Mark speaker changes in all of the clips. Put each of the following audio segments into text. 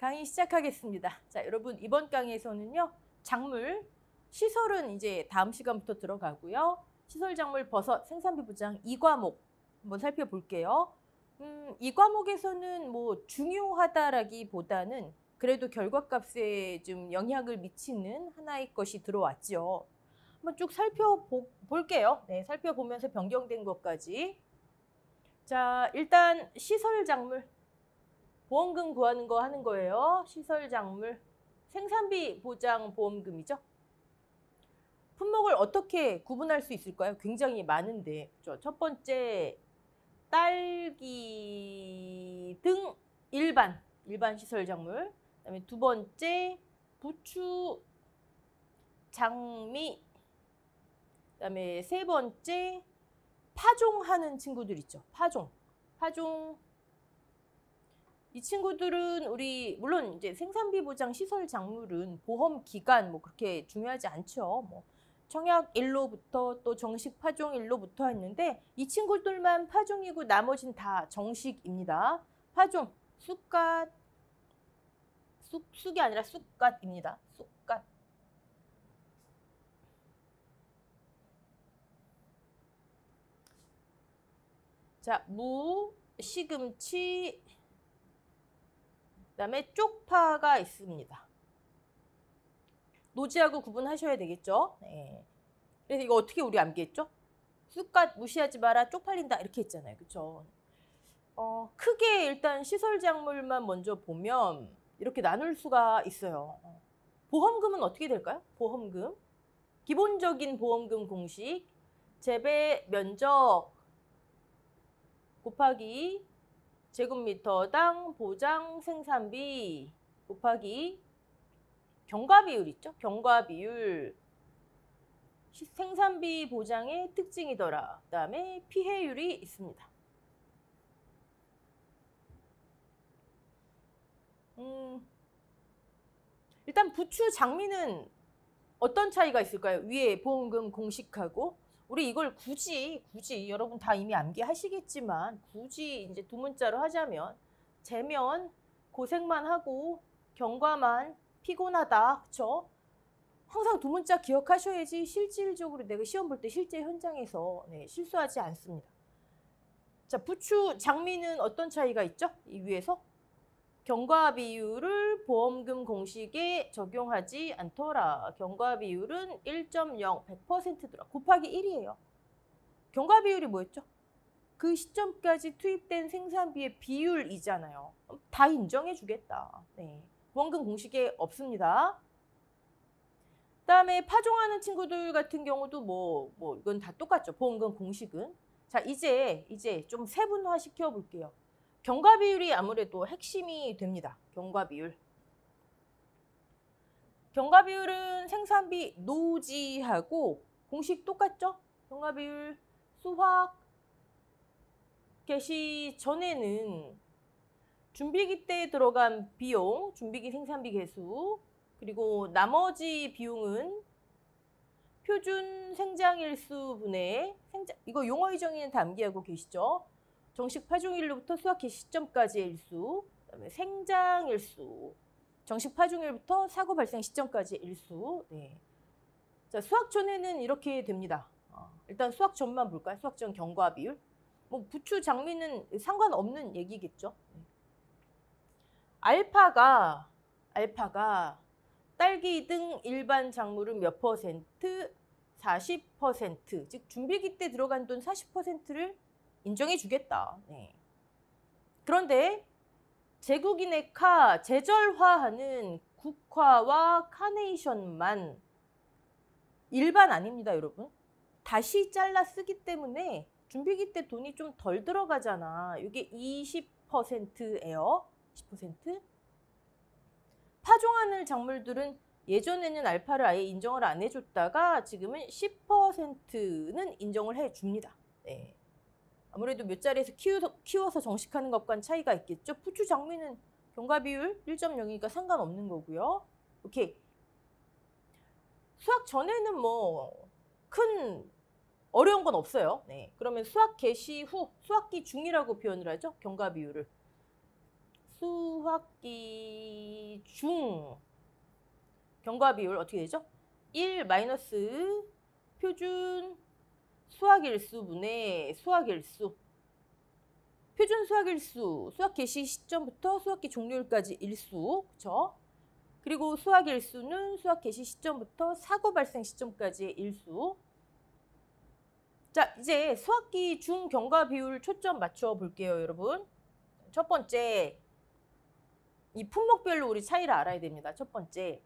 Speaker 1: 강의 시작하겠습니다. 자, 여러분 이번 강의에서는요. 작물, 시설은 이제 다음 시간부터 들어가고요. 시설, 작물, 버섯, 생산비 부장 2과목 한번 살펴볼게요. 이 과목에서는 뭐 중요하다라기보다는 그래도 결과값에 좀 영향을 미치는 하나의 것이 들어왔죠. 한번 쭉 살펴볼게요. 네, 살펴보면서 변경된 것까지. 자, 일단 시설 작물, 보험금 구하는 거 하는 거예요. 시설 작물, 생산비 보장 보험금이죠. 품목을 어떻게 구분할 수 있을까요? 굉장히 많은데. 첫 번째, 딸기 등 일반 시설 작물. 그다음에 두 번째, 부추, 장미. 그다음에 세 번째, 파종하는 친구들 있죠. 파종. 이 친구들은 우리 물론 이제 생산비 보장 시설 작물은 보험 기간 뭐 그렇게 중요하지 않죠. 뭐 청약일로부터 또 정식 파종일로부터 했는데 이 친구들만 파종이고 나머지는 다 정식입니다. 파종, 쑥갓, 쑥이 아니라 쑥갓입니다. 쑥갓. 자, 무, 시금치, 그다음에 쪽파가 있습니다. 노지하고 구분하셔야 되겠죠. 네. 그래서 이거 어떻게 우리 암기했죠? 쑥갓 무시하지 마라, 쪽팔린다 이렇게 했잖아요. 그렇죠? 크게 일단 시설 작물만 먼저 보면 이렇게 나눌 수가 있어요. 보험금은 어떻게 될까요? 보험금. 기본적인 보험금 공식. 재배 면적 곱하기 제곱미터당 보장 생산비 곱하기 경과비율 있죠? 경과비율. 생산비 보장의 특징이더라. 그다음에 피해율이 있습니다. 일단 부추, 장미는 어떤 차이가 있을까요? 위에 보험금 공식하고 우리 이걸 굳이 여러분 다 이미 암기하시겠지만 굳이 이제 두 문자로 하자면 재면 고생만 하고 경과만 피곤하다. 그렇죠? 항상 두 문자 기억하셔야지 실질적으로 내가 시험 볼 때 실제 현장에서 실수하지 않습니다. 자, 부추, 장미는 어떤 차이가 있죠? 이 위에서 경과 비율을 보험금 공식에 적용하지 않더라. 경과 비율은 1.0, 100%더라. 곱하기 1이에요. 경과 비율이 뭐였죠? 그 시점까지 투입된 생산비의 비율이잖아요. 다 인정해 주겠다. 네. 보험금 공식에 없습니다. 그다음에 파종하는 친구들 같은 경우도 뭐 이건 다 똑같죠. 보험금 공식은. 자, 이제 좀 세분화 시켜 볼게요. 경과 비율이 아무래도 핵심이 됩니다. 경과 비율. 경과 비율은 생산비 노지하고 공식 똑같죠? 경과 비율 수확 개시 전에는 준비기 때 들어간 비용, 준비기 생산비 개수, 그리고 나머지 비용은 표준 생장일수분의 이거 용어 이정의는 다 암기하고 계시죠? 정식 파종일로부터 수확 개시 시점까지의 일수, 그다음에 생장일수, 정식 파종일부터 사고 발생 시점까지의 일수. 네. 자, 수확 전에는 이렇게 됩니다. 일단 수확 전만 볼까요? 수확 전 경과 비율. 뭐 부추, 장미는 상관없는 얘기겠죠. 네. 알파가 딸기 등 일반 작물은 몇 퍼센트? 40%. 즉 준비기 때 들어간 돈 40%를 인정해 주겠다. 네. 그런데 제국인의 제절화하는 국화와 카네이션만 일반 아닙니다, 여러분. 다시 잘라 쓰기 때문에 준비기 때 돈이 좀 덜 들어가잖아. 이게 20%예요. 10%. 파종하는 작물들은 예전에는 알파를 아예 인정을 안 해줬다가 지금은 10%는 인정을 해줍니다. 네. 아무래도 몇 자리에서 키워서 정식하는 것과는 차이가 있겠죠. 부추, 장미는 경과 비율 1.0이니까 상관없는 거고요. 오케이. 수확 전에는 뭐 큰 어려운 건 없어요. 네. 그러면 수확 개시 후, 수확기 중이라고 표현을 하죠. 경과 비율을. 수확기 수학기 중 경과 비율 어떻게 되죠? 1 마이너스 표준 수학일수분의 수학일수. 표준 수학일수, 수학 개시 시점부터 수학기 종료일까지 일수, 그쵸? 그리고 수학일수는 수학 개시 시점부터 사고 발생 시점까지의 일수. 자, 이제 수학기 중 경과 비율 초점 맞춰 볼게요, 여러분. 첫 번째, 이 품목별로 우리 차이를 알아야 됩니다. 첫 번째,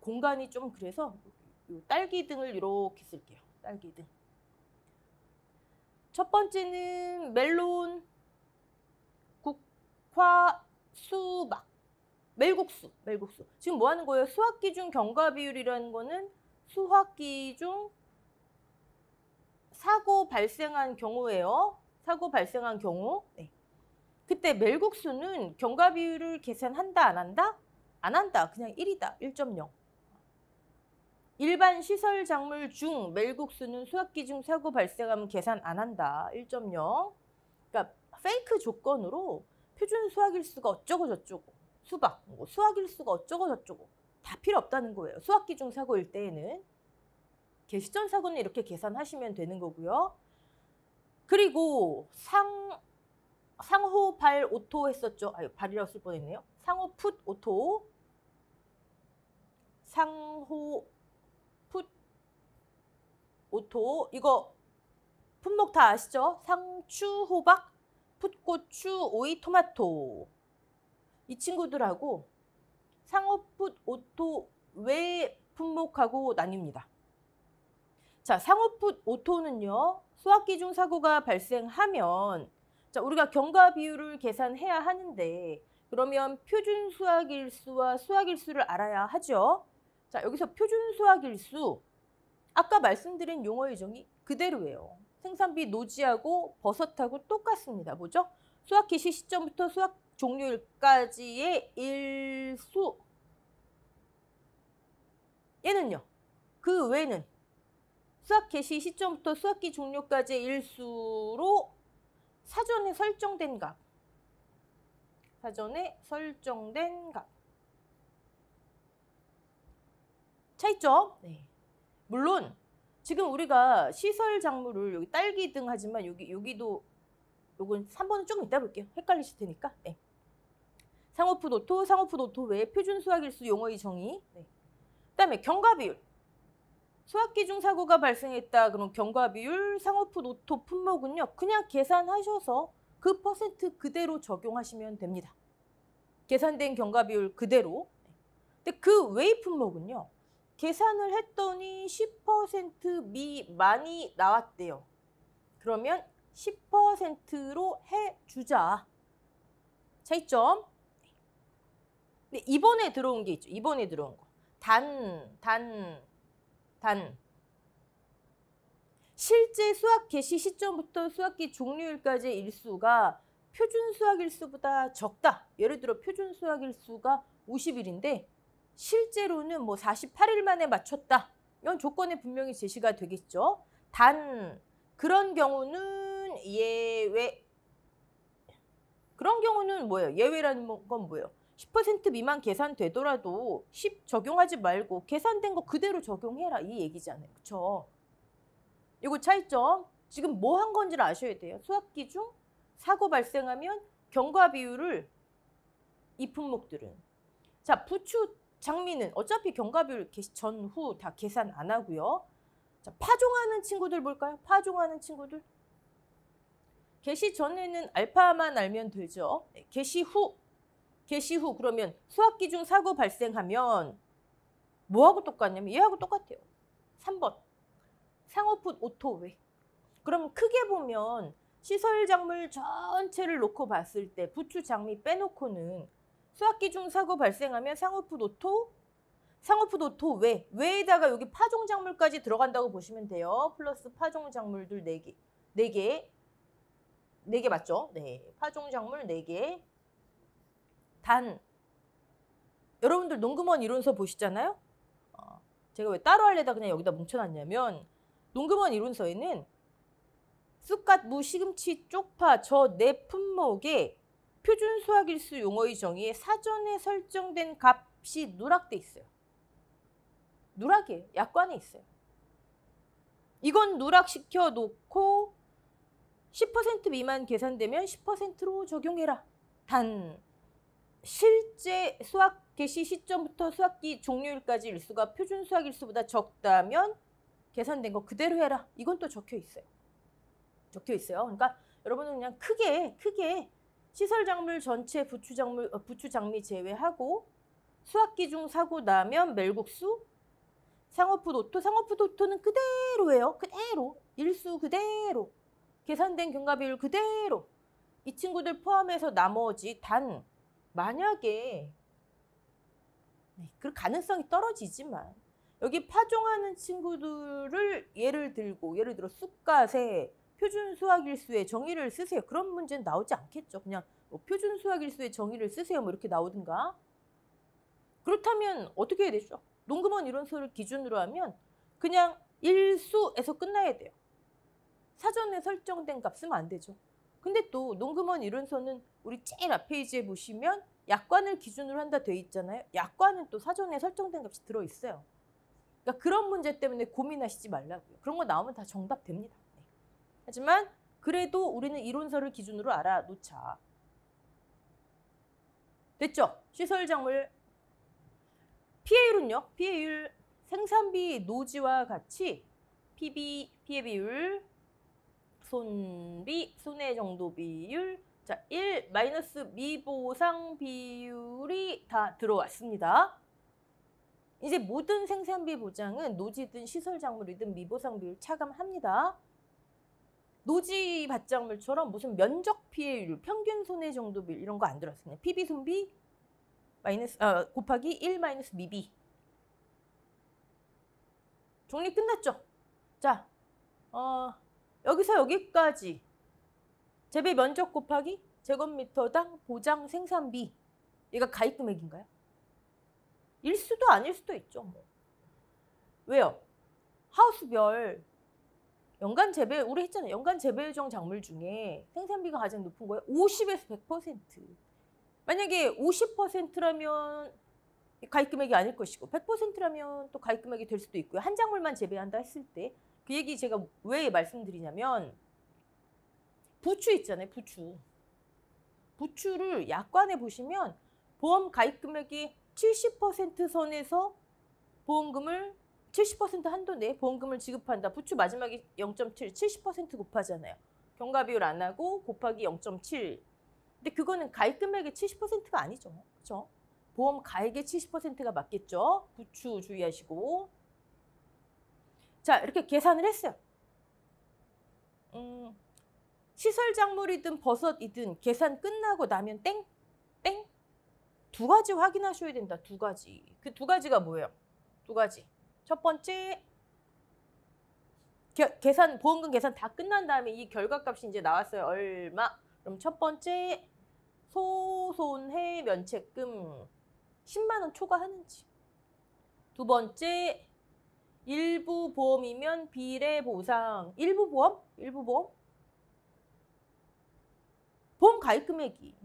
Speaker 1: 공간이 좀 그래서 딸기등을 이렇게 쓸게요. 딸기등. 첫 번째는 멜론, 국화, 수박, 멜국수. 지금 뭐 하는 거예요? 수학기 중 경과 비율이라는 거는 수학기 중 사고 발생한 경우예요. 사고 발생한 경우. 네. 그때 멜국수는 경과 비율을 계산한다, 안 한다? 안 한다. 그냥 1이다. 1.0. 일반 시설 작물 중 멜국수는 수학기 중 사고 발생하면 계산 안 한다. 1.0. 그러니까 페이크 조건으로 표준 수학일수가 어쩌고 저쩌고, 수박, 뭐 수학일수가 어쩌고 저쩌고 다 필요 없다는 거예요. 수학기 중 사고일 때에는. 개시전 사고는 이렇게 계산하시면 되는 거고요. 그리고 상호 발 오토 했었죠. 아유, 발이라고 쓸 뻔했네요. 상호 풋 오토. 상호 풋 오토. 이거 품목 다 아시죠? 상추, 호박, 풋고추, 오이, 토마토. 이 친구들하고 상호 풋 오토 외 품목하고 나뉩니다. 자, 상호풋 오토는요. 수학기 중 사고가 발생하면 자, 우리가 경과 비율을 계산해야 하는데 그러면 표준 수학일수와 수학일수를 알아야 하죠. 자, 여기서 표준 수학일수 아까 말씀드린 용어 유정이 그대로예요. 생산비 노지하고 버섯하고 똑같습니다. 뭐죠? 수학 개시 시점부터 수학 종료일까지의 일수. 얘는요. 그 외에는 수학 개시 시점부터 수학기 종료까지의 일수로 사전에 설정된 값. 사전에 설정된 값. 차이점? 네. 물론 지금 우리가 시설 작물을 여기 딸기 등 하지만 여기도 요건 3번은 조금 이따 볼게요. 헷갈리실 테니까. 네. 상호풋 오토 외에 표준 수학일수 용어의 정의. 네. 그다음에 경과 비율. 수학기 중 사고가 발생했다. 그럼 경과 비율, 상호풋 오토 품목은요. 그냥 계산하셔서 그 퍼센트 그대로 적용하시면 됩니다. 계산된 경과 비율 그대로. 근데 그 외의 품목은요. 계산을 했더니 10% 미만이 나왔대요. 그러면 10%로 해주자. 차이점. 근데 이번에 들어온 게 있죠. 이번에 들어온 거. 실제 수학 개시 시점부터 수학기 종료일까지의 일수가 표준 수학일수보다 적다. 예를 들어 표준 수학일수가 50일인데 실제로는 뭐 48일 만에 맞췄다. 이런 조건에 분명히 제시가 되겠죠. 단 그런 경우는 예외. 그런 경우는 뭐예요? 예외라는 건 뭐예요? 10% 미만 계산되더라도 10 적용하지 말고 계산된 거 그대로 적용해라. 이 얘기잖아요. 그쵸? 이거 차이점. 지금 뭐 한 건지를 아셔야 돼요. 수학기 중 사고 발생하면 경과 비율을 이 품목들은. 자, 부추, 장미는 어차피 경과 비율 개시 전후 다 계산 안 하고요. 자, 파종하는 친구들 볼까요? 파종하는 친구들. 개시 전에는 알파만 알면 되죠. 네, 개시 후 그러면 수학기 중 사고 발생하면 뭐하고 똑같냐면 얘하고 똑같아요. 3번. 상호풋 오토 외. 그럼 크게 보면 시설 작물 전체를 놓고 봤을 때 부추 장미 빼놓고는 수학기 중 사고 발생하면 상호풋 오토 외에다가 여기 파종 작물까지 들어간다고 보시면 돼요. 플러스 파종 작물들 4개. 4개 맞죠? 네. 파종 작물 4개. 단 여러분들 농금원 이론서 보시잖아요. 제가 왜 따로 하려다 그냥 여기다 뭉쳐놨냐면 농금원 이론서에는 쑥갓, 무, 시금치, 쪽파 저 4품목의 표준 수학일수 용어의 정의에 사전에 설정된 값이 누락돼 있어요. 누락이에요. 약관에 있어요. 이건 누락시켜 놓고 10% 미만 계산되면 10%로 적용해라. 단 실제 수학 개시 시점부터 수학기 종료일까지 일수가 표준 수학일수보다 적다면 계산된 거 그대로 해라. 이건 또 적혀 있어요. 적혀 있어요. 그러니까 여러분은 그냥 크게 시설작물 전체 부추장미 제외하고 수학기 중 사고 나면 멜국수, 상어푸도토는 그대로예요. 그대로. 일수 그대로. 계산된 경과비율 그대로. 이 친구들 포함해서 나머지 단 만약에 그 가능성이 떨어지지만 여기 파종하는 친구들을 예를 들어 쑥갓에 표준 수학일수의 정의를 쓰세요. 그런 문제는 나오지 않겠죠. 그냥 뭐 표준 수학일수의 정의를 쓰세요. 뭐 이렇게 나오든가. 그렇다면 어떻게 해야 되죠? 농금원 이론서를 기준으로 하면 그냥 일수에서 끝나야 돼요. 사전에 설정된 값 쓰면 안 되죠. 근데 또 농금원 이론서는 우리 제일 앞 페이지에 보시면 약관을 기준으로 한다 돼 있잖아요. 약관은 또 사전에 설정된 값이 들어있어요. 그러니까 그런 문제 때문에 고민하시지 말라고요. 그런 거 나오면 다 정답 됩니다. 네. 하지만 그래도 우리는 이론서를 기준으로 알아놓자. 됐죠? 시설작물 PA율은요. PA율 생산비 노지와 같이 PB, 피해 비율, 손비, 손해 정도 비율, 자, 1 마이너스 미보상 비율이 다 들어왔습니다. 이제 모든 생산비 보장은 노지든 시설작물이든 미보상 비율 차감합니다. 노지 밭작물처럼 무슨 면적 피해율, 평균 손해 정도 비율 이런 거 안 들어왔어요. PB 손비 곱하기 1 마이너스 미비. 정리 끝났죠? 자, 여기서 여기까지 재배 면적 곱하기 제곱미터당 보장 생산비. 얘가 가입 금액인가요? 일 수도 아닐 수도 있죠. 뭐. 왜요? 하우스별 연간 재배 우리 했잖아요. 연간 재배 예정 작물 중에 생산비가 가장 높은 거예요. 50에서 100%. 만약에 50%라면 가입 금액이 아닐 것이고 100%라면 또 가입 금액이 될 수도 있고요. 한 작물만 재배한다 했을 때 그 얘기 제가 왜 말씀드리냐면 부추 있잖아요. 부추를 약관에 보시면 보험 가입 금액이 70% 선에서 보험금을 70% 한도 내 보험금을 지급한다. 부추 마지막에 0.7, 70% 곱하잖아요. 경과비율 안 하고 곱하기 0.7. 근데 그거는 가입 금액의 70%가 아니죠. 그렇죠? 보험 가액의 70%가 맞겠죠. 부추 주의하시고. 자, 이렇게 계산을 했어요. 시설작물이든 버섯이든 계산 끝나고 나면 땡. 두 가지 확인하셔야 된다. 두 가지. 그 두 가지가 뭐예요? 두 가지. 첫 번째, 보험금 계산 다 끝난 다음에 이 결과값이 이제 나왔어요. 얼마? 그럼 첫 번째, 소손해 면책금 10만 원 초과하는지. 두 번째, 일부 보험이면 비례 보상. 일부 보험? 보험 가입 금액이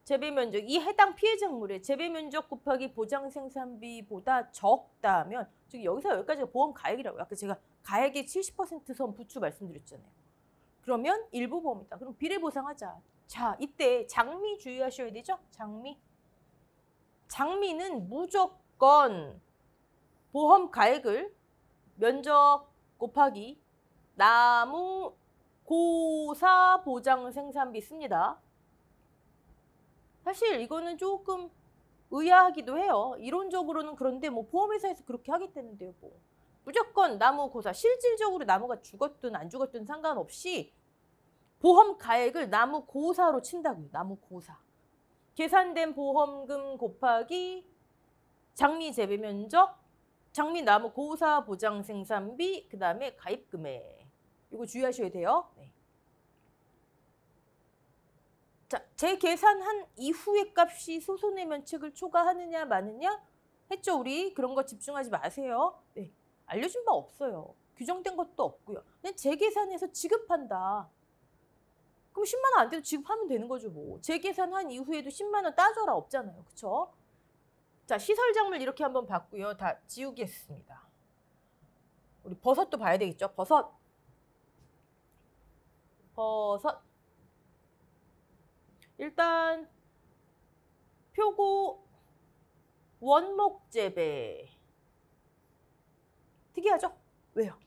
Speaker 1: 재배 면적, 이 해당 피해 작물의 재배 면적 곱하기 보장 생산비보다 적다면, 즉 여기서 여기까지가 보험 가액이라고요. 아까 제가 가액의 70%선 부추 말씀드렸잖아요. 그러면 일부 보험이다. 그럼 비례 보상하자. 자, 이때 장미 주의하셔야 되죠? 장미는 무조건 보험 가액을 면적 곱하기 나무 고사 보장 생산비 씁니다. 사실 이거는 조금 의아하기도 해요. 이론적으로는 그런데 뭐 보험회사에서 그렇게 하겠다는데요. 뭐. 무조건 나무 고사, 실질적으로 나무가 죽었든 안 죽었든 상관없이 보험 가액을 나무 고사로 친다고요. 나무 고사. 계산된 보험금 곱하기 장미 재배 면적, 장미 나무 고사 보장 생산비, 그 다음에 가입 금액. 이거 주의하셔야 돼요. 네. 자, 재계산한 이후의 값이 소손해 면책을 초과하느냐 마느냐 했죠. 우리 그런 거 집중하지 마세요. 네. 알려준 바 없어요. 규정된 것도 없고요. 그냥 재계산해서 지급한다. 그럼 10만 원 안 돼도 지급하면 되는 거죠 뭐. 재계산한 이후에도 10만 원 따져라 없잖아요. 그쵸? 자, 시설작물 이렇게 한번 봤고요. 다 지우겠습니다. 우리 버섯도 봐야 되겠죠? 버섯. 일단 표고 원목 재배. 특이하죠? 왜요?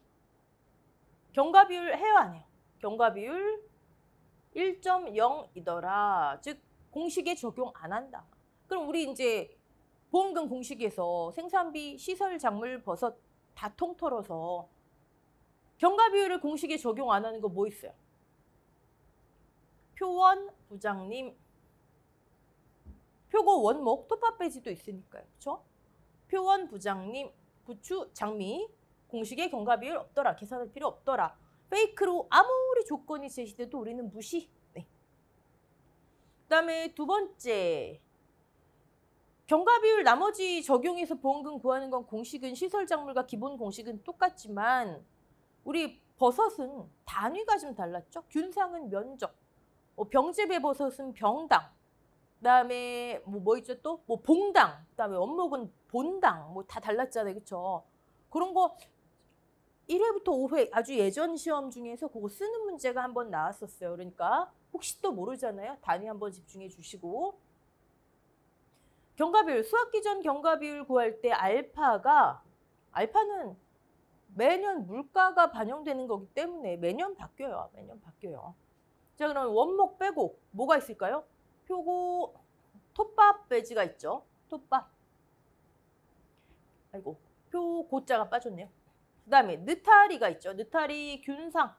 Speaker 1: 경과 비율 해요 안 해요? 경과 비율 1.0이더라. 즉 공식에 적용 안 한다. 그럼 우리 이제 보험금 공식에서 생산비, 시설, 작물, 버섯 다 통틀어서 경과 비율을 공식에 적용 안 하는 거 뭐 있어요? 표원 부장님. 표고 원목 톱밥 배지도 있으니까요. 그렇죠? 표원 부장님 부추 장미 공식에 경과 비율 없더라. 계산할 필요 없더라. 페이크로 아무리 조건이 제시돼도 우리는 무시. 네. 그다음에 두 번째. 경과 비율 나머지 적용해서 보험금 구하는 건 공식은 시설작물과 기본 공식은 똑같지만 우리 버섯은 단위가 좀 달랐죠. 균상은 면적, 병재배 버섯은 병당, 그다음에 뭐 있죠 또? 뭐 봉당, 그다음에 원목은 본당, 뭐 다 달랐잖아요. 그렇죠? 그런 거 1회부터 5회 아주 예전 시험 중에서 그거 쓰는 문제가 한번 나왔었어요. 그러니까 혹시 또 모르잖아요. 단위 한번 집중해 주시고. 경과비율, 수학기 전 경과비율 구할 때 알파는 매년 물가가 반영되는 거기 때문에 매년 바뀌어요. 매년 바뀌어요. 자, 그럼 원목 빼고 뭐가 있을까요? 표고 톱밥 배지가 있죠. 톱밥. 아이고, 표고자가 빠졌네요. 그 다음에 느타리가 있죠. 느타리 균상.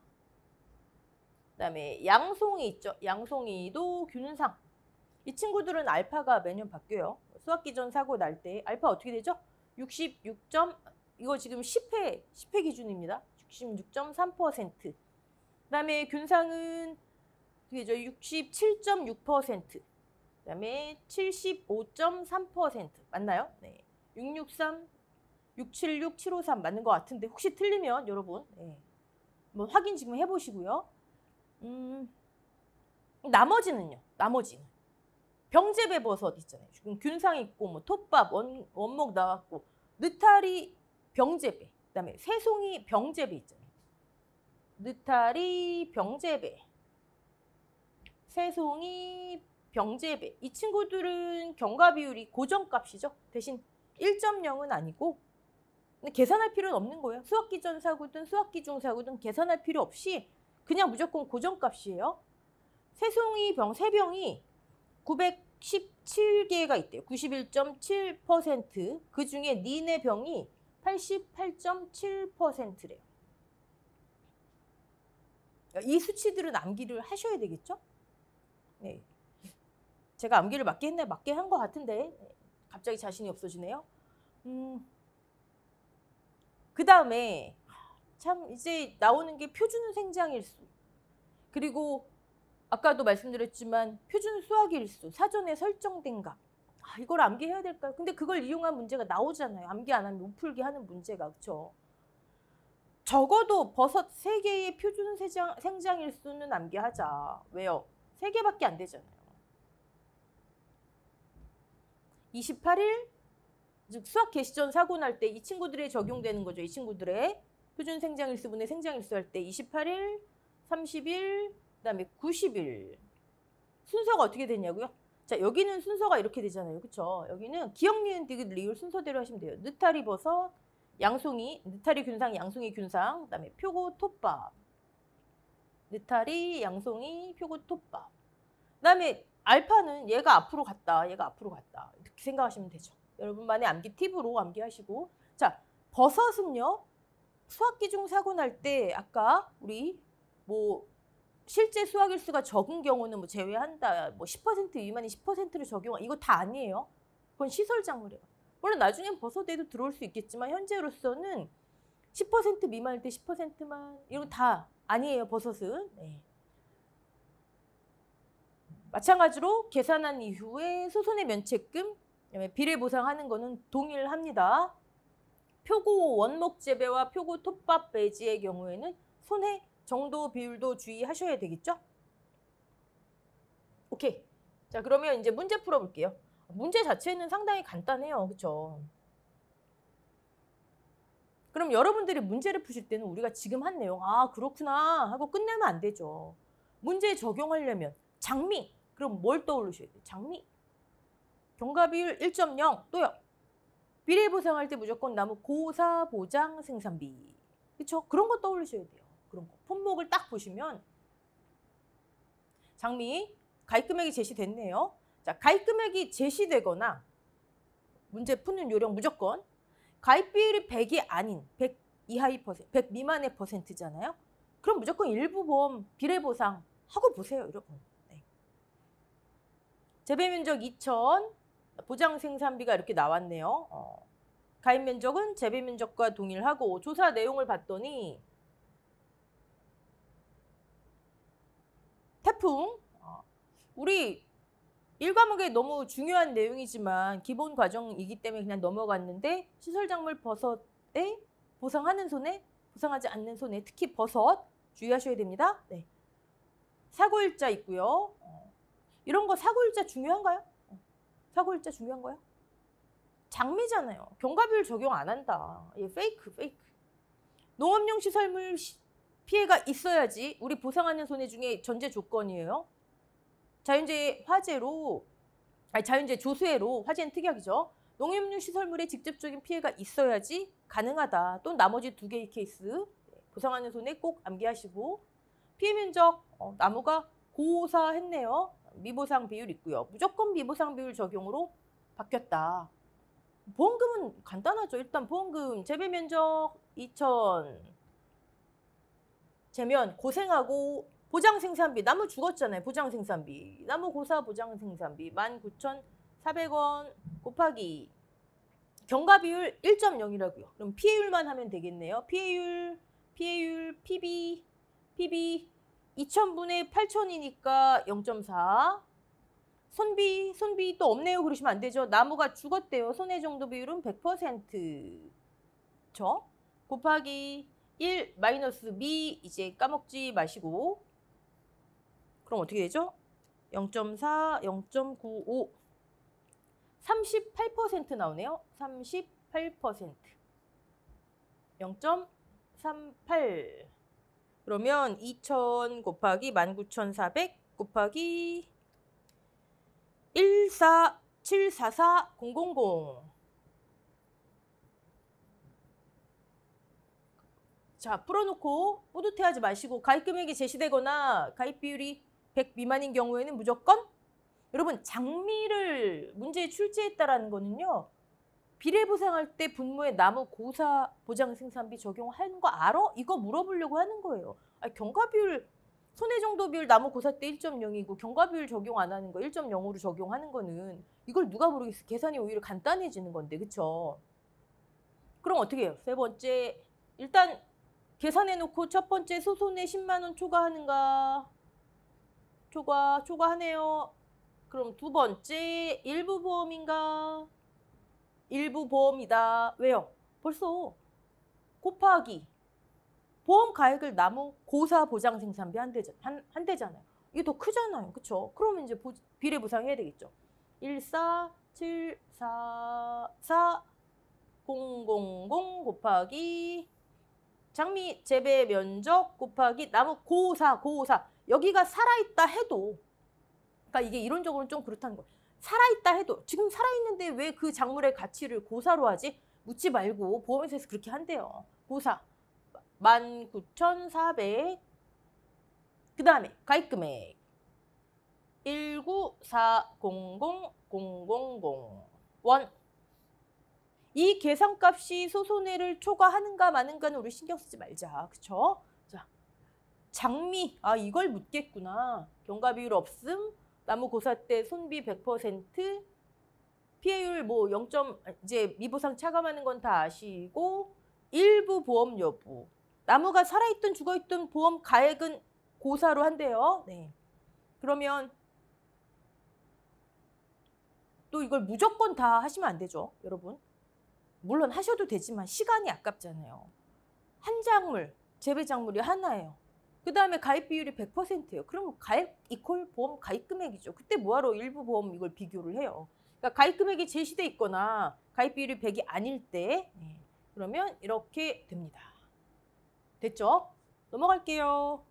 Speaker 1: 그 다음에 양송이 있죠. 양송이도 균상. 이 친구들은 알파가 매년 바뀌어요. 수학기 전 사고 날 때 알파 어떻게 되죠? 66점, 이거 지금 10회 기준입니다. 66.3%. 그 다음에 균상은 어떻게 되죠? 67.6%. 그 다음에 75.3%. 맞나요? 네. 663, 676, 753 맞는 것 같은데 혹시 틀리면 여러분 뭐 확인 지금 해보시고요. 나머지는요. 나머지는. 병재배 버섯 있잖아요. 지금 균상 있고 뭐 톱밥 원목 나왔고 느타리 병재배, 그다음에 새송이 병재배 있잖아요. 느타리 병재배, 새송이 병재배. 이 친구들은 경과 비율이 고정값이죠. 대신 1.0은 아니고 근데 계산할 필요는 없는 거예요. 수학기 전 사고든 수학기 중 사고든 계산할 필요 없이 그냥 무조건 고정값이에요. 새송이 세 병이 917개가 있대요. 91.7%. 그중에 니네 병이 88.7%래요. 이 수치들은 암기를 하셔야 되겠죠? 네. 제가 암기를 맞게 했나요? 맞게 한 것 같은데 갑자기 자신이 없어지네요. 그 다음에 참 이제 나오는 게 표준 생장일수. 그리고 아까도 말씀드렸지만 표준 수학일수, 사전에 설정된 값. 이걸 암기해야 될까요? 근데 그걸 이용한 문제가 나오잖아요. 암기 안 하면 못 풀게 하는 문제가. 그렇죠? 적어도 버섯 3개의 표준 생장일수는 암기하자. 왜요? 3개밖에 안 되잖아요. 28일, 즉 수학 개시 전 사고 날 때 이 친구들에 적용되는 거죠. 이 친구들의 표준 생장일수분의 생장일수 할 때 28일, 30일, 그다음에 90일. 순서가 어떻게 되냐고요? 자, 여기는 순서가 이렇게 되잖아요. 그렇죠? 여기는 기억, 니은, 디귿, 리을 순서대로 하시면 돼요. 느타리 버섯, 양송이, 느타리 균상, 양송이 균상, 그다음에 표고 톱밥. 느타리, 양송이, 표고 톱밥. 그다음에 알파는 얘가 앞으로 갔다. 얘가 앞으로 갔다. 이렇게 생각하시면 되죠. 여러분만의 암기 팁으로 암기하시고. 자, 버섯은요. 수학기 중 사고 날 때 아까 우리 뭐 실제 수학일수가 적은 경우는 뭐 제외한다. 뭐 10% 미만이 10%를 적용한 이거 다 아니에요. 그건 시설작물이에요. 물론 나중엔 버섯에도 들어올 수 있겠지만 현재로서는 10% 미만일 때 10%만 이런 거 다 아니에요. 버섯은. 네. 마찬가지로 계산한 이후에 소손의 면책금, 비례 보상하는 거는 동일합니다. 표고 원목 재배와 표고 톱밥 배지의 경우에는 손해 정도 비율도 주의하셔야 되겠죠? 오케이. 자, 그러면 이제 문제 풀어볼게요. 문제 자체는 상당히 간단해요. 그렇죠? 그럼 여러분들이 문제를 푸실 때는 우리가 지금 한 내용 아 그렇구나 하고 끝내면 안 되죠. 문제 적용하려면 장미. 그럼 뭘 떠올리셔야 돼요? 장미. 경과비율 1.0 또요. 비례 보상할 때 무조건 나무 고사 보장 생산비. 그렇죠? 그런 거 떠올리셔야 돼요. 그런 거. 품목을 딱 보시면 장미 가입 금액이 제시됐네요. 자, 가입 금액이 제시되거나 문제 푸는 요령 무조건 가입 비율이 100이 아닌 100 이하의 퍼센트, 100 미만의 퍼센트잖아요. 그럼 무조건 일부 보험 비례 보상 하고 보세요, 여러분. 네. 재배 면적 2,000, 보장 생산비가 이렇게 나왔네요. 가입 면적은 재배 면적과 동일하고 조사 내용을 봤더니 태풍 우리 1과목에 너무 중요한 내용이지만 기본 과정이기 때문에 그냥 넘어갔는데 시설작물 버섯에 보상하는 손해, 보상하지 않는 손해, 특히 버섯 주의하셔야 됩니다. 네. 사고일자 있고요. 이런 거 사고일자 중요한가요? 사고일자 중요한 거요? 장미잖아요. 경과비율 적용 안 한다. 예, 페이크. 농업용 시설물 피해가 있어야지 우리 보상하는 손해 중에 전제 조건이에요. 자연재해 화재로, 자연재해 조수해로 화재는 특약이죠. 농업용 시설물에 직접적인 피해가 있어야지 가능하다. 또 나머지 두 개의 케이스 보상하는 손해 꼭 암기하시고 피해 면적 나무가 고사했네요. 미보상 비율 있고요. 무조건 미보상 비율 적용으로 바뀌었다. 보험금은 간단하죠. 일단 보험금 재배 면적 2,000 재면 고생하고 보장 생산비 나무 죽었잖아요. 보장 생산비 나무 고사 보장 생산비 19,400원 곱하기 경과비율 1.0이라고요. 그럼 피해율만 하면 되겠네요. 피해율 PB 2,000분의 8,000이니까 0.4 손비 또 없네요. 그러시면 안 되죠. 나무가 죽었대요. 손해 정도 비율은 100%. 저 곱하기 1 마이너스 미 이제 까먹지 마시고 그럼 어떻게 되죠? 0.4, 0.95 38% 나오네요. 38% 0.38 그러면 2,000 곱하기 19,400 곱하기 14744,000 자, 풀어놓고 뿌듯해하지 마시고 가입 금액이 제시되거나 가입 비율이 100 미만인 경우에는 무조건 여러분 장미를 문제에 출제했다라는 거는요. 비례 보상할 때 분모에 나무 고사 보장 생산비 적용하는 거 알아? 이거 물어보려고 하는 거예요. 경과 비율 손해 정도 비율 나무 고사 때 1.0이고 경과 비율 적용 안 하는 거 1.0으로 적용하는 거는 이걸 누가 모르겠어. 계산이 오히려 간단해지는 건데 그쵸? 그럼 어떻게 해요? 세 번째 일단 계산해놓고 첫 번째 소손해 10만 원 초과하는가? 초과하네요. 그럼 두 번째 일부 보험인가? 일부 보험이다. 왜요? 벌써 곱하기 보험 가액을 나무 고사 보장 생산비 한대잖아요. 이게 더 크잖아요. 그쵸? 그러면 이제 비례 보상해야 되겠죠. 14744,000 곱하기 장미 재배 면적 곱하기 나무 고사 여기가 살아있다 해도 그러니까 이게 이론적으로는 좀 그렇다는 거예요. 살아있다 해도 지금 살아있는데 왜 그 작물의 가치를 고사로 하지? 묻지 말고 보험회사에서 그렇게 한대요. 고사 19,400 그 다음에 가입금액 19400,000원 이 계산값이 소손해를 초과하는가 마는가는 우리 신경 쓰지 말자. 그쵸? 자, 장미 이걸 묻겠구나. 경과비율 없음 나무 고사 때 손비 100% 피해율 뭐 0. 이제 미보상 차감하는 건 다 아시고 일부 보험 여부 나무가 살아있든 죽어있든 보험 가액은 고사로 한대요. 네. 그러면 또 이걸 무조건 다 하시면 안 되죠, 여러분. 물론 하셔도 되지만 시간이 아깝잖아요. 한 작물, 재배 작물이 하나예요. 그 다음에 가입 비율이 100%예요. 그럼 가입 이퀄 보험 가입 금액이죠. 그때 뭐하러 일부 보험 이걸 비교를 해요. 그러니까 가입 금액이 제시돼 있거나 가입 비율이 100이 아닐 때 그러면 이렇게 됩니다. 됐죠? 넘어갈게요.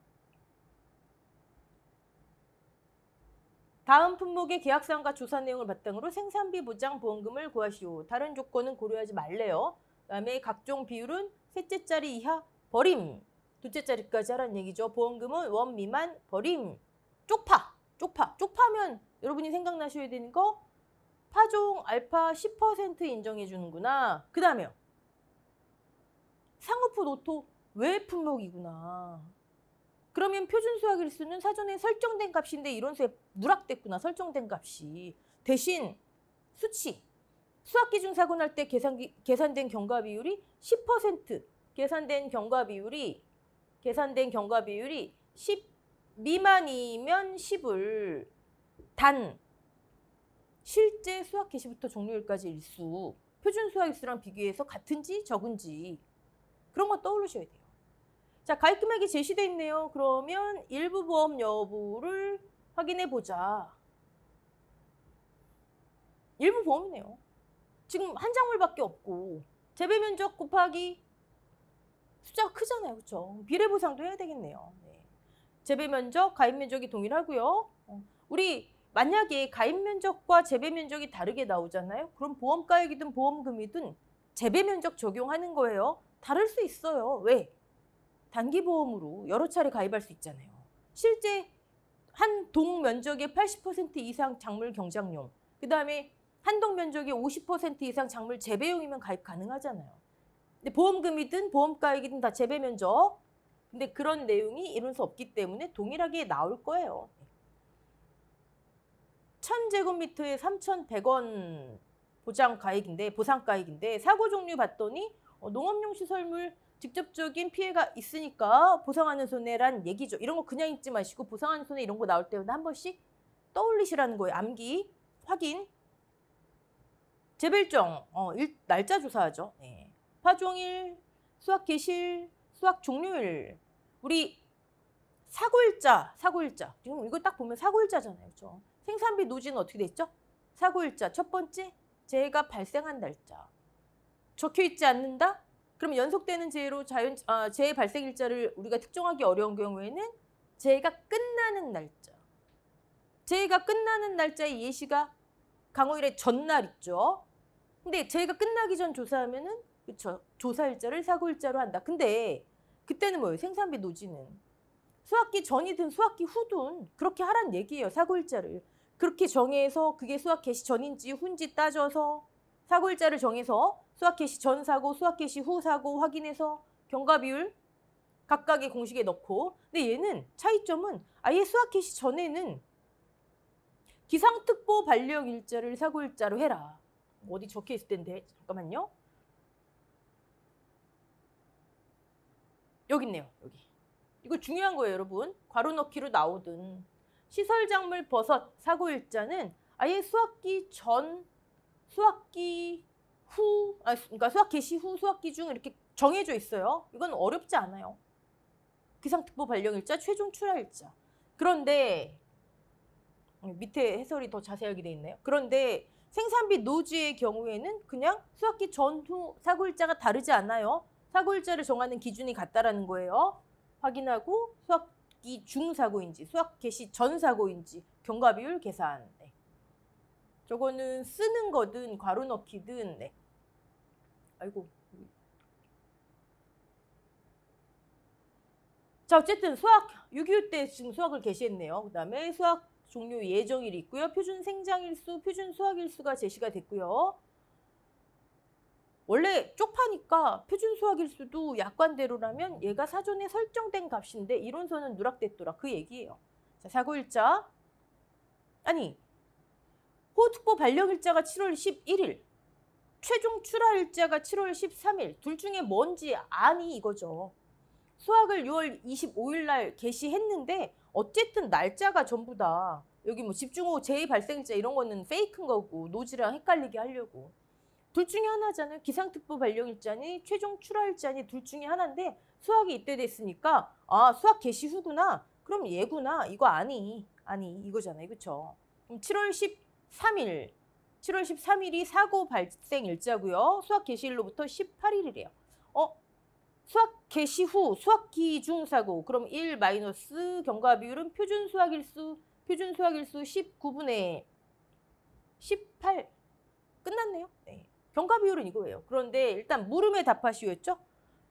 Speaker 1: 다음 품목의 계약사항과 조사 내용을 바탕으로 생산비 보장 보험금을 구하시오. 다른 조건은 고려하지 말래요. 그다음에 각종 비율은 셋째 자리 이하 버림. 둘째 자리까지 하라는 얘기죠. 보험금은 원 미만 버림. 쪽파면 여러분이 생각나셔야 되는 거 파종 알파 10% 인정해 주는구나. 그 다음에요. 상호프 오토 외 품목이구나. 그러면 표준 수확 일수는 사전에 설정된 값인데 이론서에 누락됐구나. 설정된 값이. 대신 수치. 수확 기준 사고 날 때 계산된 경과 비율이 10%. 계산된 경과 비율이 10 미만이면 10을 단 실제 수확 개시부터 종료일까지 일수. 표준 수확 일수랑 비교해서 같은지 적은지 그런 거 떠올리셔야 돼요. 자, 가입 금액이 제시되어 있네요. 그러면 일부 보험 여부를 확인해 보자. 일부 보험이네요. 지금 한 작물밖에 없고 재배 면적 곱하기 숫자가 크잖아요. 그렇죠? 비례 보상도 해야 되겠네요. 네. 재배 면적, 가입 면적이 동일하고요. 우리 만약에 가입 면적과 재배 면적이 다르게 나오잖아요. 그럼 보험가액이든 보험금이든 재배 면적 적용하는 거예요. 다를 수 있어요. 왜? 단기 보험으로 여러 차례 가입할 수 있잖아요. 실제 한 동 면적의 80% 이상 작물 경작용, 그 다음에 한 동 면적의 50% 이상 작물 재배용이면 가입 가능하잖아요. 근데 보험금이든 보험가액이든 다 재배 면적. 근데 그런 내용이 이론서 없기 때문에 동일하게 나올 거예요. 1000제곱미터에 3,100원 보상가액인데 사고 종류 봤더니 농업용 시설물 직접적인 피해가 있으니까 보상하는 손해란 얘기죠. 이런 거 그냥 읽지 마시고 보상하는 손해 이런 거 나올 때마다 한 번씩 떠올리시라는 거예요. 암기, 확인. 재배일정, 날짜 조사하죠. 네. 파종일, 수확 개시일, 수확 종료일. 우리 사고일자. 지금 이거 딱 보면 사고일자잖아요. 그렇죠? 생산비 노지는 어떻게 됐죠? 사고일자. 첫 번째, 재해가 발생한 날짜. 적혀있지 않는다? 그럼 연속되는 재해로 재해 발생 일자를 우리가 특정하기 어려운 경우에는 재해가 끝나는 날짜. 재해가 끝나는 날짜의 예시가 강호일의 전날 있죠. 근데 재해가 끝나기 전 조사하면은 그렇죠. 조사 일자를 사고 일자로 한다. 근데 그때는 뭐예요? 생산비 노지는 수확기 전이든 수확기 후든 그렇게 하란 얘기예요. 사고 일자를. 그렇게 정해서 그게 수확 개시 전인지 후인지 따져서 사고 일자를 정해서 수확 개시 전 사고, 수확 개시 후 사고 확인해서 경과 비율 각각의 공식에 넣고. 근데 얘는 차이점은 아예 수확 개시 전에는 기상특보 발령 일자를 사고 일자로 해라. 어디 적혀 있을 텐데 잠깐만요. 여기 있네요. 여기. 이거 중요한 거예요, 여러분. 괄호 넣기로 나오든 시설작물 버섯 사고 일자는 아예 수확기 전, 수확기 후, 그러니까 수확 개시 후, 수확기 중 이렇게 정해져 있어요. 이건 어렵지 않아요. 기상특보 발령일자, 최종 출하일자. 그런데 밑에 해설이 더 자세하게 돼 있네요. 그런데 생산비 노지의 경우에는 그냥 수확기 전후 사고일자가 다르지 않아요. 사고일자를 정하는 기준이 같다라는 거예요. 확인하고 수확기 중 사고인지 수확 개시 전 사고인지 경과 비율 계산. 네. 저거는 쓰는 거든 괄호 넣기든. 네. 아이고. 자, 어쨌든 수확 6.25 때 지금 수확을 개시했네요. 그 다음에 수확 종료 예정일이 있고요. 표준 생장일수, 표준 수확일수가 제시가 됐고요. 원래 쪽파니까 표준 수확일수도 약관대로라면 얘가 사전에 설정된 값인데 이론서는 누락됐더라. 그 얘기예요. 자, 사고일자. 아니, 호특보 발령일자가 7월 11일. 최종 출하일자가 7월 13일. 둘 중에 뭔지 아니 이거죠. 수확을 6월 25일 날 개시했는데 어쨌든 날짜가 전부 다 여기 뭐 집중호우 재해 발생일자 이런 거는 페이크인 거고 노지랑 헷갈리게 하려고. 둘 중에 하나잖아요. 기상특보 발령일자니 최종 출하일자니 둘 중에 하나인데 수학이 입대됐으니까 아 수학 개시 후구나. 그럼 얘구나. 이거 아니 이거잖아요. 그렇죠? 그럼 7월 13일이 사고 발생 일자고요. 수학 개시일로부터 18일이래요. 수학 개시 후 수학기 중 사고. 그럼 1 마이너스 경과 비율은 표준 수학일수 19분의 18. 끝났네요. 네. 경과 비율은 이거예요. 그런데 일단 물음에 답하시오였죠?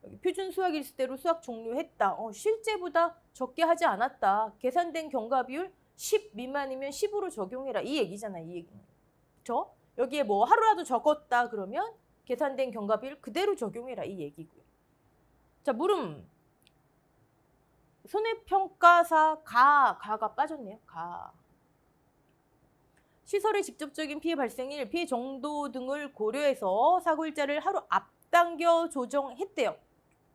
Speaker 1: 여기 표준 수학일수대로 수학 종료했다. 실제보다 적게 하지 않았다. 계산된 경과 비율 10 미만이면 10으로 적용해라. 이 얘기잖아요. 이 얘기는. 그렇죠? 여기에 뭐 하루라도 적었다 그러면 계산된 경과 비율 그대로 적용해라. 이 얘기고요. 자, 물음. 손해평가사 가가 빠졌네요. 가. 시설의 직접적인 피해 발생일, 피해 정도 등을 고려해서 사고일자를 하루 앞당겨 조정했대요.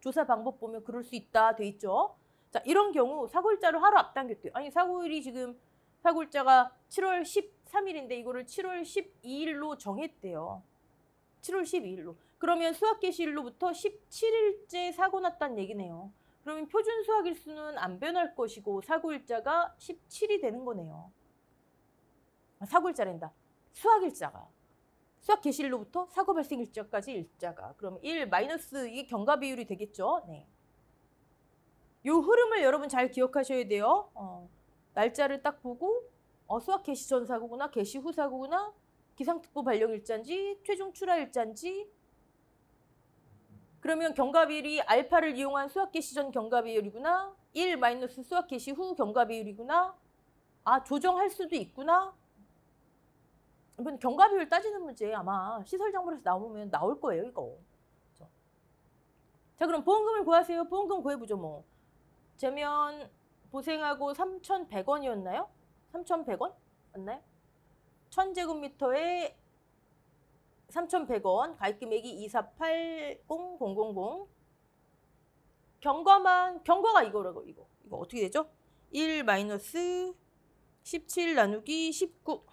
Speaker 1: 조사 방법 보면 그럴 수 있다 돼 있죠. 자, 이런 경우 사고일자를 하루 앞당겼대요. 아니 사고일이 지금 사고일자가 7월 13일인데 이거를 7월 12일로 정했대요. 7월 12일로. 그러면 수학개시일로부터 17일째 사고 났다는 얘기네요. 그러면 표준 수학일수는 안 변할 것이고 사고일자가 17이 되는 거네요. 사고일자란다. 수학일자가. 수학개시일로부터 사고 발생일자까지 일자가. 그럼 1 마이너스 이게 경과 비율이 되겠죠. 네. 요 흐름을 여러분 잘 기억하셔야 돼요. 날짜를 딱 보고 수학 개시 전 사고구나, 개시 후 사고구나, 기상특보 발령일자인지, 최종 출하일자인지. 그러면 경과 비율이 알파를 이용한 수학 개시 전 경과 비율이구나. 1 마이너스 수학 개시 후 경과 비율이구나. 아 조정할 수도 있구나. 이번 경과 비율 따지는 문제 아마 시설정보에서 나오면 나올 거예요, 이거. 그렇죠? 자, 그럼 보험금을 구하세요. 보험금 구해보죠, 뭐. 재면 보생하고 3,100원이었나요? 3,100원? 맞나요? 1000제곱미터에 3,100원, 가입금액이 2480000. 경과가 이거라고, 이거 어떻게 되죠? 1 마이너스 17 나누기 19.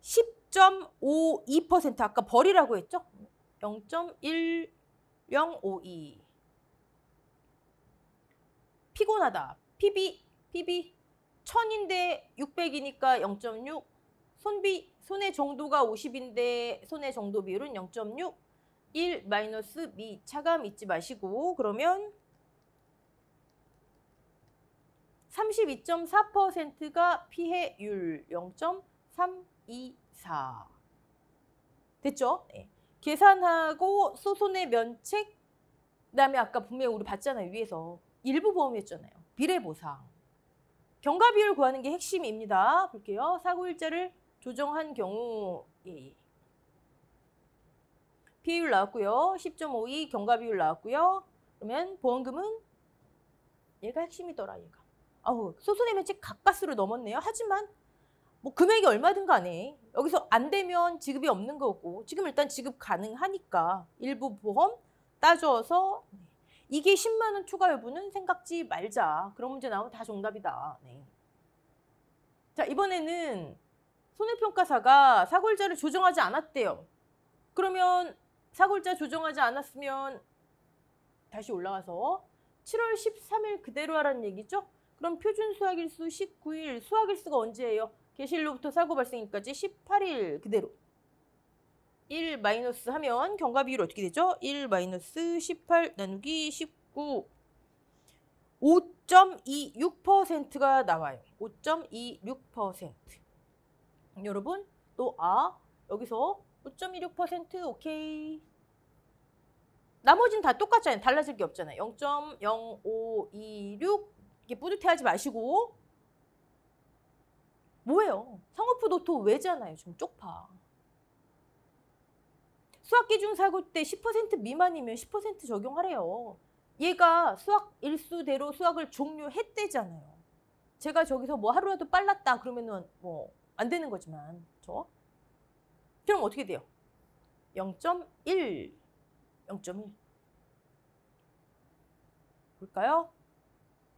Speaker 1: 10.52%. 아까 벌이라고 했죠? 0.1052. 피곤하다. PB 1000인데 600이니까 0.6. 손해 정도가 50인데 손해 정도 비율은 0.6. 1 마이너스 미. 차감 잊지 마시고 그러면 32.4%가 피해율 0.324. 됐죠? 네. 계산하고 소손해 면책. 그다음에 아까 분명히 우리 봤잖아요. 위에서 일부 보험이었잖아요. 비례보상. 경과 비율 구하는 게 핵심입니다. 볼게요. 사고일자를 조정한 경우 피해율 나왔고요. 10.52 경과 비율 나왔고요. 그러면 보험금은 얘가 핵심이더라. 얘가. 소손해 면책 가까스로 넘었네요. 하지만 뭐 금액이 얼마든 간에 여기서 안 되면 지급이 없는 거고 지금 일단 지급 가능하니까 일부 보험 따져서 이게 10만 원 추가 여부는 생각지 말자. 그런 문제 나오면 다 정답이다. 네. 자, 이번에는 손해평가사가 사고일자를 조정하지 않았대요. 그러면 사고일자 조정하지 않았으면 다시 올라가서 7월 13일 그대로 하라는 얘기죠? 그럼 표준 수학일수 19일, 수학일수가 언제예요? 개시일로부터 사고 발생일까지 18일 그대로. 1 마이너스 하면 경과 비율 어떻게 되죠? 1 마이너스 18 나누기 19. 5.26%가 나와요. 5.26%. 여러분 또 여기서 5.26% 오케이. 나머지는 다 똑같잖아요. 달라질 게 없잖아요. 0.0526 이렇게 뿌듯해하지 마시고 뭐예요? 상호프 도토 왜잖아요. 좀 쪽파. 수학기준 사고 때 10% 미만이면 10% 적용하래요. 얘가 수학 일수대로 수학을 종료했대잖아요. 제가 저기서 뭐 하루라도 빨랐다 그러면은 뭐 안 되는 거지만 그렇죠? 그럼 어떻게 돼요? 0.1 볼까요?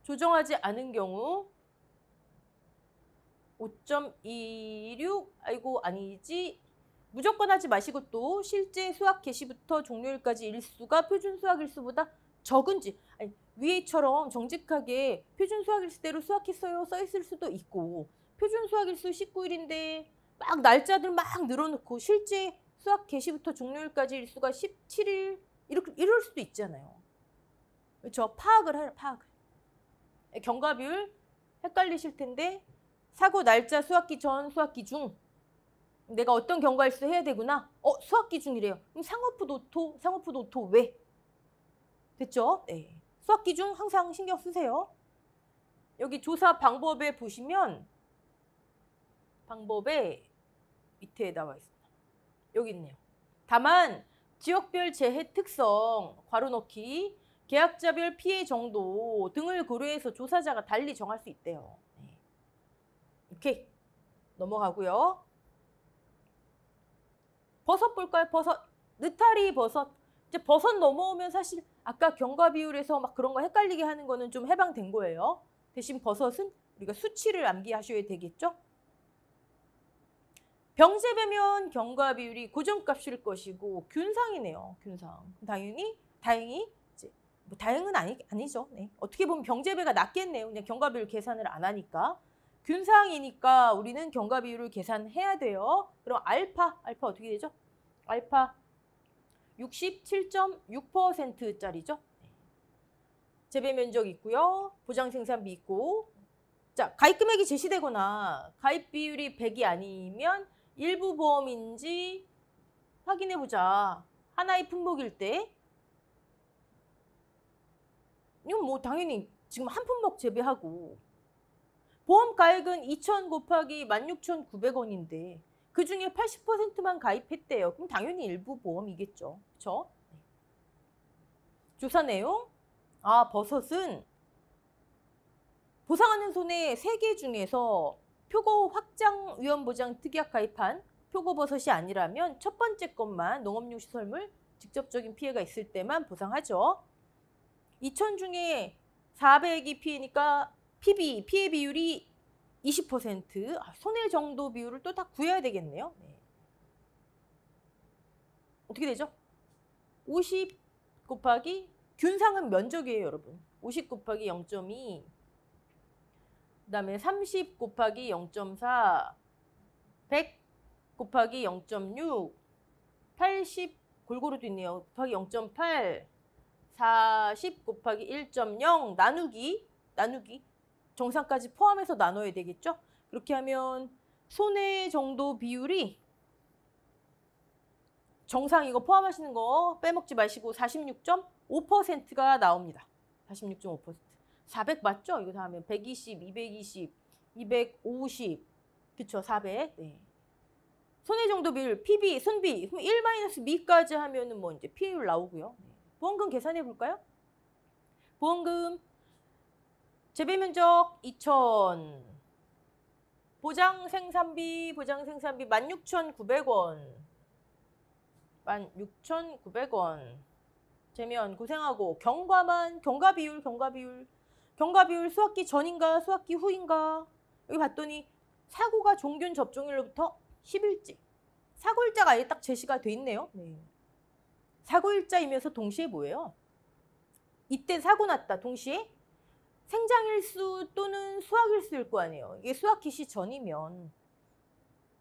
Speaker 1: 조정하지 않은 경우 5.26 아이고 아니지 무조건 하지 마시고 또 실제 수학 개시부터 종료일까지 일수가 표준 수학 일수보다 적은지, 아니, 위에처럼 정직하게 표준 수학 일수대로 수학했어요 써 있을 수도 있고, 표준 수학 일수 19일인데 막 날짜들 막 늘어놓고 실제 수학 개시부터 종료일까지 일수가 17일 이럴 수도 있잖아요. 그렇죠? 파악을. 경과비율 헷갈리실 텐데 사고 날짜 수학기 전, 수학기 중 내가 어떤 경과일수 해야 되구나. 수학기 중이래요. 그럼 상호프 노토 왜? 됐죠? 네. 수학기 중 항상 신경 쓰세요. 여기 조사 방법에 보시면 방법에 밑에 나와 있습니다. 여기 있네요. 다만 지역별 재해 특성, 괄호 넣기, 계약자별 피해 정도 등을 고려해서 조사자가 달리 정할 수 있대요. 네. 오케이. 넘어가고요. 버섯 볼까요? 버섯. 느타리 버섯. 이제 버섯 넘어오면 사실 아까 경과 비율에서 막 그런 거 헷갈리게 하는 거는 좀 해방된 거예요. 대신 버섯은 우리가 수치를 암기하셔야 되겠죠? 병재배면 경과 비율이 고정값일 것이고 균상이네요. 균상. 다행히 이제 뭐 다행은 아니죠. 네. 어떻게 보면 병재배가 낫겠네요. 그냥 경과 비율 계산을 안 하니까. 균상이니까 우리는 경과 비율을 계산해야 돼요. 그럼 알파 어떻게 되죠? 알파 67.6%짜리죠. 재배 면적 있고요. 보장 생산비 있고. 자, 가입 금액이 제시되거나 가입 비율이 100이 아니면 일부 보험인지 확인해 보자. 하나의 품목일 때. 이건 뭐 당연히 지금 한 품목 재배하고 보험 가액은 2,000 곱하기 16,900원인데 그중에 80%만 가입했대요. 그럼 당연히 일부 보험이겠죠. 그렇죠? 조사 내용. 버섯은 보상하는 손해 3개 중에서 표고 확장 위험 보장 특약 가입한 표고버섯이 아니라면 첫 번째 것만 농업용 시설물 직접적인 피해가 있을 때만 보상하죠. 2,000 중에 400이 피해니까 피해 비율이 20%, 손해 정도 비율을 또 다 구해야 되겠네요. 네. 어떻게 되죠? 50 곱하기 균상은 면적이에요, 여러분. 50 곱하기 0.2, 그다음에 30 곱하기 0.4, 100 곱하기 0.6, 80 골고루도 있네요. 곱하기 0.8, 40 곱하기 1.0 나누기 정상까지 포함해서 나눠야 되겠죠? 그렇게 하면 손해 정도 비율이 정상 이거 포함하시는 거 빼먹지 마시고 46.5%가 나옵니다. 46.5%. 400 맞죠? 이거 다 하면 120, 220, 250, 그쵸? 400. 네. 손해 정도 비율, PB, 손비, 그럼 1-미까지 하면은 뭐 이제 피해율 나오고요. 네. 보험금 계산해 볼까요? 보험금 재배 면적 2,000, 보장 생산비 16,900원, 16,900원. 재면 고생하고 경과 비율 수학기 전인가 수학기 후인가. 여기 봤더니 사고가 종균 접종일로부터 10일째. 사고일자가 아예 딱 제시가 돼 있네요. 네. 사고일자이면서 동시에 뭐예요? 이때 사고 났다. 동시에 생장일수 또는 수학일수일 거 아니에요. 이게 수학 개시 전이면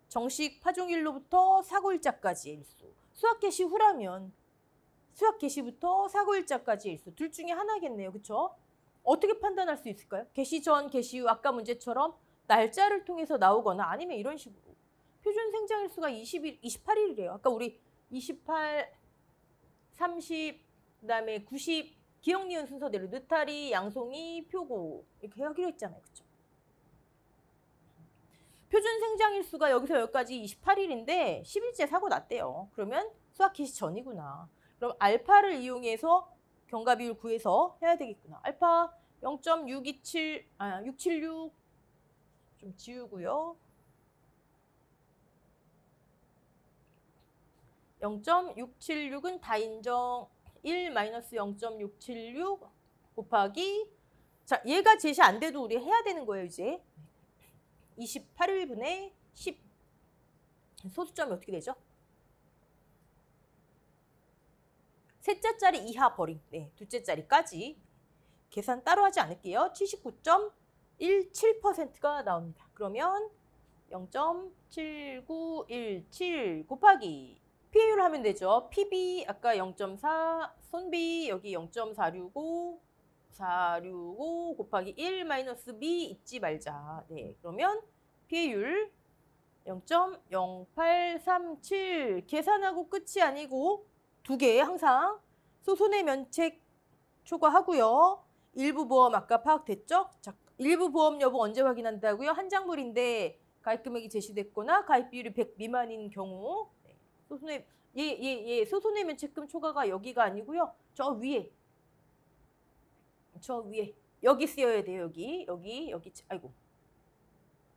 Speaker 1: 정식 파종일로부터 사고일자까지 일수. 수학 개시 후라면 수학 개시부터 사고일자까지 일수. 둘 중에 하나겠네요. 그렇죠? 어떻게 판단할 수 있을까요? 개시 전, 개시 후 아까 문제처럼 날짜를 통해서 나오거나 아니면 이런 식으로. 표준 생장일수가 28일이래요. 아까 우리 28, 30, 그다음에 90 기억, 니은 순서대로 느타리, 양송이, 표고 이렇게 하기로 했잖아요. 그렇죠? 표준 생장일수가 여기서 여기까지 28일인데 10일째 사고 났대요. 그러면 수학 개시 전이구나. 그럼 알파를 이용해서 경과 비율 구해서 해야 되겠구나. 알파 676 좀 지우고요. 0.676은 다 인정. 1-0.676 곱하기, 자, 얘가 제시 안 돼도 우리 해야 되는 거예요, 이제. 28일분의 10. 소수점이 어떻게 되죠? 셋째 자리 이하 버림. 네, 둘째 자리까지. 계산 따로 하지 않을게요. 79.17%가 나옵니다. 그러면 0.7917 곱하기 PA율 하면 되죠. PB 아까 0.4, 손B 여기 0.465, 465 곱하기 1 마이너스 B 잊지 말자. 네, 그러면 PA율 0.0837 계산하고 끝이 아니고 두 개 항상 소손의 면책 초과하고요. 일부 보험 아까 파악됐죠? 자, 일부 보험 여부 언제 확인한다고요? 한 장물인데 가입 금액이 제시됐거나 가입 비율이 100 미만인 경우 네. 소손의 소손의 면책금 초과가 여기가 아니고요. 저 위에 여기 쓰여야 돼요. 여기 아이고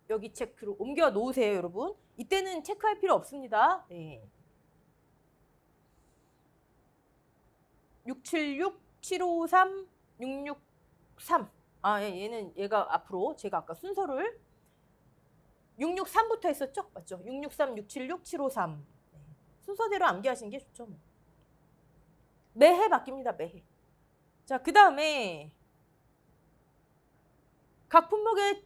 Speaker 1: 여기 체크로 옮겨 놓으세요, 여러분. 이때는 체크할 필요 없습니다. 네. 676, 753, 663. 아, 얘가 앞으로 제가 아까 순서를 663부터 했었죠? 맞죠? 663, 676, 753. 네. 순서대로 암기하시는 게 좋죠. 매해 바뀝니다. 매해. 자, 그 다음에 각 품목의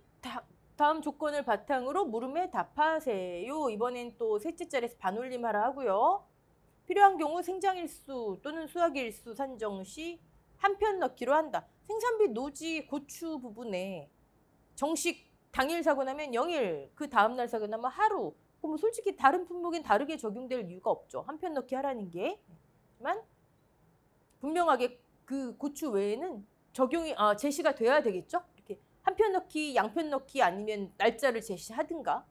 Speaker 1: 다음 조건을 바탕으로 물음에 답하세요. 이번엔 또 셋째 자리에서 반올림하라 하고요. 필요한 경우 생장일수 또는 수확일수 산정 시 한 편 넣기로 한다. 생산비, 노지, 고추 부분에 정식 당일 사고 나면 0일, 그 다음날 사고 나면 하루. 그럼 솔직히 다른 품목엔 다르게 적용될 이유가 없죠. 한 편 넣기 하라는 게. 하지만 분명하게 그 고추 외에는 적용이 제시가 돼야 되겠죠. 이렇게 한 편 넣기, 양편 넣기 아니면 날짜를 제시하든가.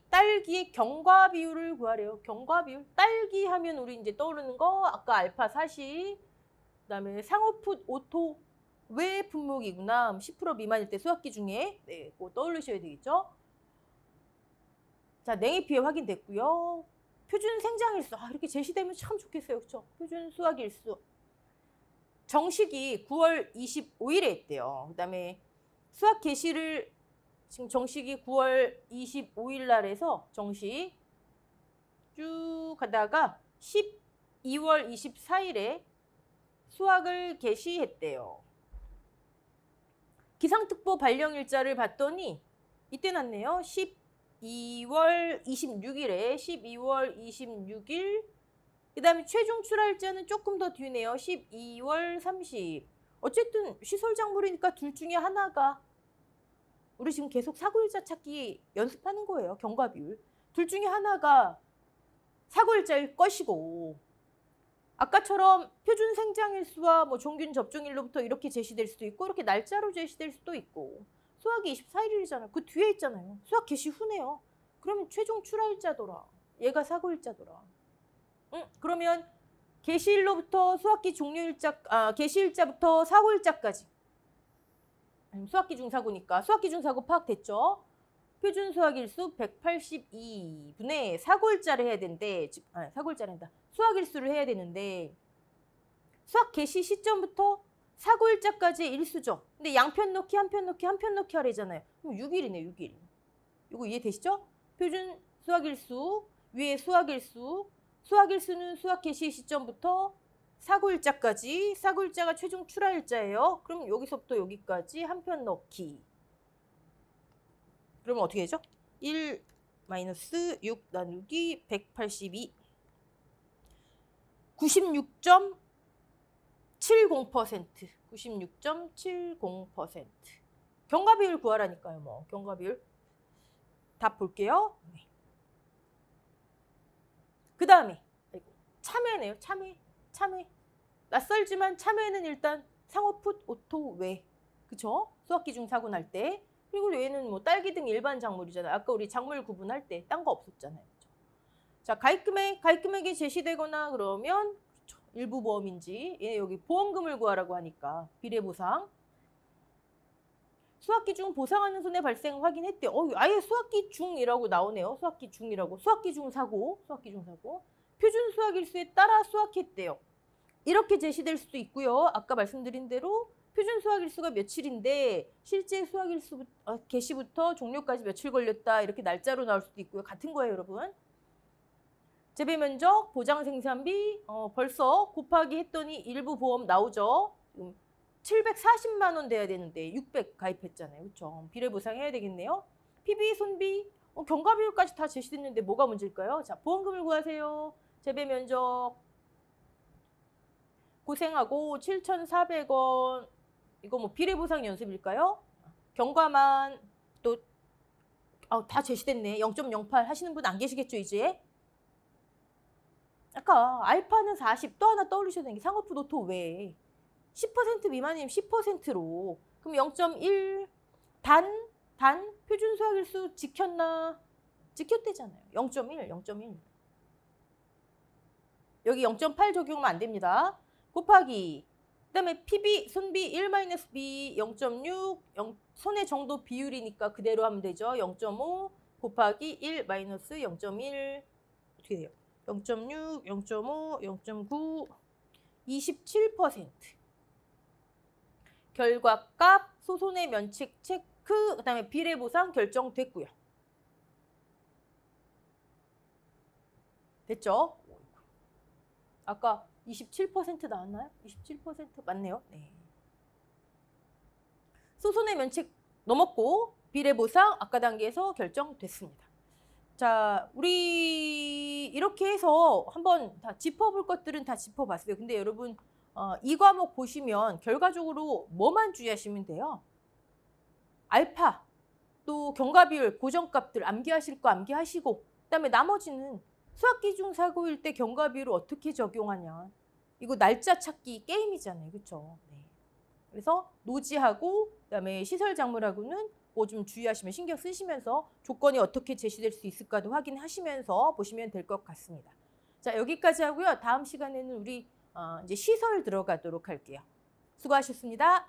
Speaker 1: 딸기의 경과 비율을 구하래요. 경과 비율. 딸기 하면 우리 이제 떠오르는 거 아까 알파 40, 그다음에 상호풋 오토 외 품목이구나. 10% 미만일 때 수확기 중에 네, 그거 떠올리셔야 되겠죠. 자, 냉이 피해 확인됐고요. 표준 생장일수. 이렇게 제시되면 참 좋겠어요. 그렇죠? 표준 수확일수. 정식이 9월 25일에 했대요. 그다음에 수확 개시를 지금 정식이 9월 25일 날에서 정식 쭉 가다가 12월 24일에 수확을 개시했대요. 기상특보 발령일자를 봤더니 이때 났네요. 12월 26일에 12월 26일 그 다음에 최종 출하일자는 조금 더 뒤네요. 12월 30. 어쨌든 시설작물이니까 둘 중에 하나가 우리 지금 계속 사고일자 찾기 연습하는 거예요. 경과비율. 둘 중에 하나가 사고일자일 것이고 아까처럼 표준 생장일수와 뭐 종균 접종일로부터 이렇게 제시될 수도 있고 이렇게 날짜로 제시될 수도 있고 수확이 24일이잖아요. 그 뒤에 있잖아요. 수확 개시 후네요. 그러면 최종 출하일자더라. 얘가 사고일자더라. 그러면 개시일로부터 수확기 종료일자, 개시일자부터 사고일자까지 수확기 중사고니까 수확기 중사고 파악됐죠? 표준 수확일수 182분의 사고일자를 해야 되는데 사고일자를 한다. 수확일수를 해야 되는데 수확 개시 시점부터 사고일자까지 일수죠. 근데 양편 넣기, 한편 넣기, 한편 넣기 하래잖아요. 그럼 6일이네, 6일. 이거 이해되시죠? 표준 수확일수, 위에 수확일수, 수확일수는 수확 개시 시점부터 사고일자까지, 사고일자가 최종 출하일자예요. 그럼 여기서부터 여기까지 한 편 넣기. 그러면 어떻게 되죠? 1 마이너스 6 나누기 182. 96.70%. 96.70%. 경과비율 구하라니까요. 뭐 경과비율. 답 볼게요. 네. 그 다음에 참외네요. 참외. 낯설지만 참외는 일단 상호풋 오토 외. 그쵸? 수확기 중 사고 날 때. 그리고 외에는 뭐 딸기 등 일반 작물이잖아요. 아까 우리 작물 구분할 때 딴 거 없었잖아요. 그쵸? 자, 가입 금액이 제시되거나 그러면 그렇죠. 일부 보험인지 여기 보험금을 구하라고 하니까 비례보상. 수확기 중 보상하는 손해 발생 확인했대요. 아예 수확기 중이라고 나오네요. 수확기 중이라고. 수확기 중 사고. 표준 수확일수에 따라 수확했대요. 이렇게 제시될 수도 있고요. 아까 말씀드린 대로 표준 수확일수가 며칠인데 실제 수확일수 개시부터 종료까지 며칠 걸렸다. 이렇게 날짜로 나올 수도 있고요. 같은 거예요, 여러분. 재배 면적, 보장 생산비 벌써 곱하기 했더니 일부 보험 나오죠. 740만 원 돼야 되는데 600 가입했잖아요. 그렇죠? 비례 보상해야 되겠네요. PB, 손비, 경과 비율까지 다 제시됐는데 뭐가 문제일까요? 자, 보험금을 구하세요. 재배 면적 고생하고 7,400원. 이거 뭐 비례 보상 연습일까요? 경과만 또 다 제시됐네. 0.08 하시는 분 안 계시겠죠, 이제? 아까 알파는 40, 또 하나 떠올리셔야 되는 게 상호프 노토 외에 10% 미만이면 10%로 그럼 0.1 단 표준 수학일수 지켰나? 지켰대잖아요. 0.1, 0.1. 여기 0.8 적용하면 안 됩니다. 곱하기 그다음에 PB, 손비 1-B 0.6, 손해 정도 비율이니까 그대로 하면 되죠. 0.5 곱하기 1-0.1 어떻게 돼요? 0.6, 0.5, 0.9, 27%. 결과값, 소손해 면책 체크, 그다음에 비례 보상 결정됐고요. 됐죠? 아까 27% 나왔나요? 27% 맞네요. 네. 소손해 면책 넘었고 비례 보상 아까 단계에서 결정됐습니다. 자, 우리 이렇게 해서 한번 다 짚어볼 것들은 다 짚어봤어요. 근데 여러분 이 과목 보시면 결과적으로 뭐만 주의하시면 돼요? 알파, 또 경과비율, 고정값들 암기하실 거 암기하시고 그다음에 나머지는 수학기준사고일 때 경과비율을 어떻게 적용하냐. 이거 날짜 찾기 게임이잖아요. 그렇죠? 네. 그래서 노지하고 그다음에 시설작물하고는 뭐 좀 주의하시면 신경 쓰시면서 조건이 어떻게 제시될 수 있을까도 확인하시면서 보시면 될 것 같습니다. 자, 여기까지 하고요. 다음 시간에는 우리 이제 시설 들어가도록 할게요. 수고하셨습니다.